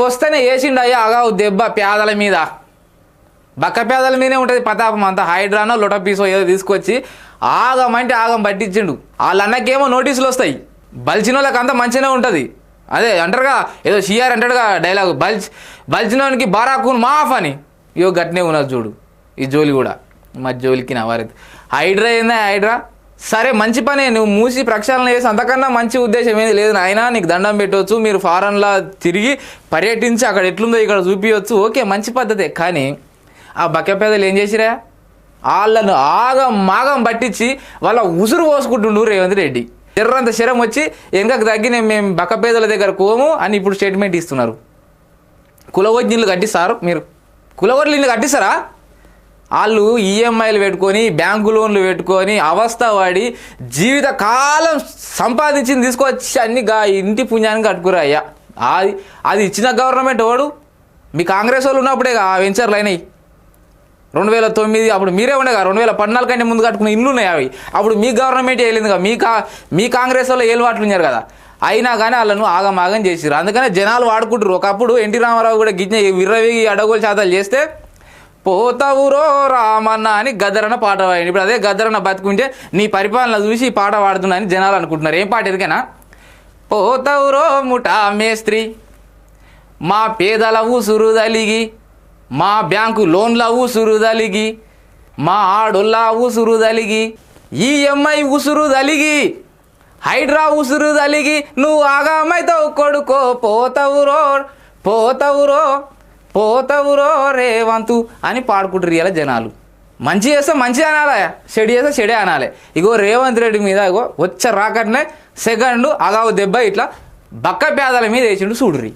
వస్తేనే వేసిండు అయ్యా అగావు దెబ్బ పేదల మీద, బక్క పేదల మీదే ఉంటుంది పతాపం అంతా. హైడ్రానో లొటపీసో ఏదో తీసుకొచ్చి ఆగమంటే ఆగం పట్టించిండు. వాళ్ళ అన్నకేమో నోటీసులు వస్తాయి, బలిచిన వాళ్ళకి అంతా మంచిగానే ఉంటుంది. అదే అంటారుగా, ఏదో సిఆర్ అంటాడుగా డైలాగు, బలిచినోనికి బారాకున్ మాఫ్ అని. ఇయో గట్నే ఉన్నది చూడు ఈ జోలి కూడా. మా జోలికి నవారైతే హైడ్రా ఏందా హైడ్రా? సరే మంచి పనే, నువ్వు మూసి ప్రక్షాళన చేసి అంతకన్నా మంచి ఉద్దేశం ఏది లేదు నాయన. నీకు దండం పెట్టవచ్చు, మీరు ఫారెన్లా తిరిగి పర్యటించి అక్కడ ఎట్లుందో ఇక్కడ చూపించవచ్చు, ఓకే మంచి పద్ధతే. కానీ ఆ బక్క పేదలు ఏం చేసిరా? వాళ్ళను ఆగం పట్టించి వాళ్ళ ఉసురు పోసుకుంటుండు రేవంత్ రెడ్డి. ఎర్రంత శరం వచ్చి వెనకకు తగ్గి మేము బక్క పేదల దగ్గర కోము అని ఇప్పుడు స్టేట్మెంట్ ఇస్తున్నారు. కులవజ్ఞులు కట్టిస్తారు మీరు? కులవర్లు కట్టిస్తారా? వాళ్ళు ఈఎంఐలు పెట్టుకొని బ్యాంకు లోన్లు పెట్టుకొని అవస్థ పడి జీవితకాలం సంపాదించింది తీసుకొచ్చి అన్ని ఇంటి పుణ్యానికి కట్టుకురా అయ్యా. అది ఇచ్చిన గవర్నమెంట్ వాడు మీ కాంగ్రెస్ వాళ్ళు ఉన్నప్పుడే ఆ వెంచర్లు అయినాయి. 2009 అప్పుడు మీరే ఉండేగా, 2014 కంటే ముందు కట్టుకున్న ఇల్లు ఉన్నాయి అవి. అప్పుడు మీ గవర్నమెంట్ వెళ్ళిందిగా, మీ కాంగ్రెస్ వాళ్ళు ఏలువాట్లు ఉన్నారు కదా. అయినా కానీ వాళ్ళను ఆగం చేసిరు. అందుకనే జనాలు వాడుకుంటారు. ఒకప్పుడు ఎన్టీ రామారావు కూడా గిజ్ఞ విర్రవేగి అడగోలు శాతాలు చేస్తే పోతావురో రామన్న అని గద్దరన్న పాట పాడింది. ఇప్పుడు అదే గద్దరన్న బతుకుంటే నీ పరిపాలన చూసి ఈ పాట పాడుతున్నా అని జనాలు అనుకుంటున్నారు. ఏం పాట ఎరికేనా? పోతావురో ముఠా మేస్త్రి, మా పేదల ఊసురు దలిగి, మా బ్యాంకు లోన్ల ఊసురు దలిగి, మా ఆడోళ్ళ ఊసురు దలిగి, ఈఎంఐ ఉసురు దలిగి, హైడ్రా ఉసురు దలిగి, నువ్వు ఆగామైతావు కొడుకో, పోతావురో రేవంతు అని పాడుకుంటారు ఇలా జనాలు. మంచి చేస్తే మంచి అనాలే, చెడు చేస్తే చెడే అనాలి. ఇగో రేవంత్ రెడ్డి మీద ఇగో వచ్చే రాకట్నే సెకండ్ అగావు దెబ్బ ఇట్లా బక్క పేదల మీద వేసిండు చూడుర్రి.